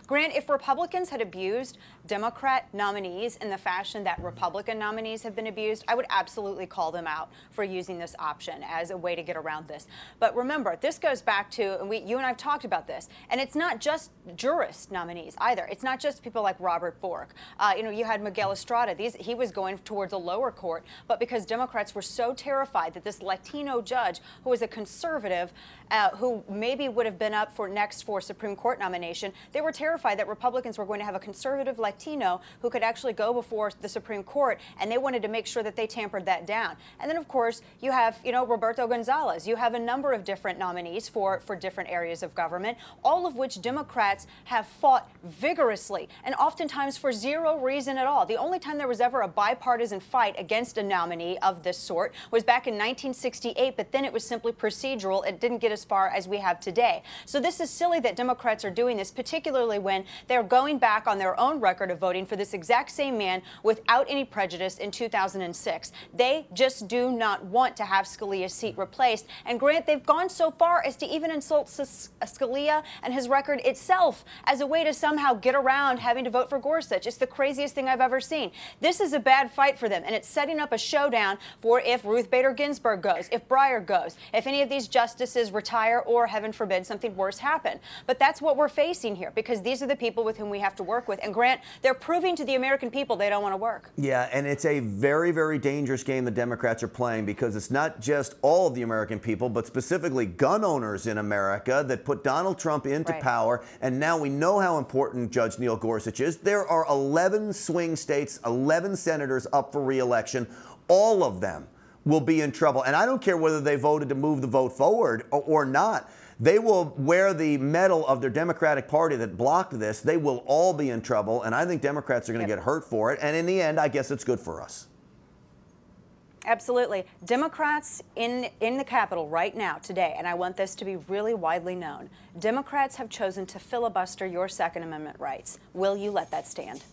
Grant, if Republicans had abused Democrat nominees in the fashion that Republican nominees have been abused, I would absolutely call them out for using this option as a way to get around this. But remember, this goes back to, and you and I have talked about this, and it's not just jurist nominees either. It's not just people like Robert Bork. You had Miguel Estrada. He was going towards a lower court, but because Democrats were so terrified that this Latino judge, who was a conservative, who maybe would have been up for Supreme Court nomination, they were terrified that Republicans were going to have a conservative Latino who could actually go before the Supreme Court, and they wanted to make sure that they tampered that down. And then, of course, you have, Roberto Gonzalez. You have a number of different nominees for different areas of government, all of which Democrats have fought vigorously, and oftentimes for zero reason at all. The only time there was ever a bipartisan fight against a nominee of this sort was back in 1968, but then it was simply procedural. It didn't get as far as we have today. So this is silly that Democrats are doing this, particularly when they're going back on their own record of voting for this exact same man without any prejudice in 2006. They just do not want to have Scalia's seat replaced. And Grant, they've gone so far as to even insult Scalia and his record itself as a way to somehow get around having to vote for Gorsuch. It's the craziest thing I've ever seen. This is a bad fight for them, and it's setting up a showdown for if Ruth Bader Ginsburg goes, if Breyer goes, if any of these justices retire, or heaven forbid something worse happen. But that's what we're facing here, because these are the people with whom we have to work with. And Grant, they're proving to the American people they don't want to work. Yeah, and it's a very, very dangerous game the Democrats are playing, because it's not just all of the American people, but specifically gun owners in America that put Donald Trump into power. And now we know how important Judge Neil Gorsuch is. There are 11 swing states, 11 senators up for re-election. All of them will be in trouble. And I don't care whether they voted to move the vote forward or not. They will wear the medal of their Democratic Party that blocked this. They will all be in trouble, and I think Democrats are going to get hurt for it. And in the end, I guess it's good for us. Absolutely. Democrats in the Capitol right now, today, and I want this to be really widely known, Democrats have chosen to filibuster your Second Amendment rights. Will you let that stand?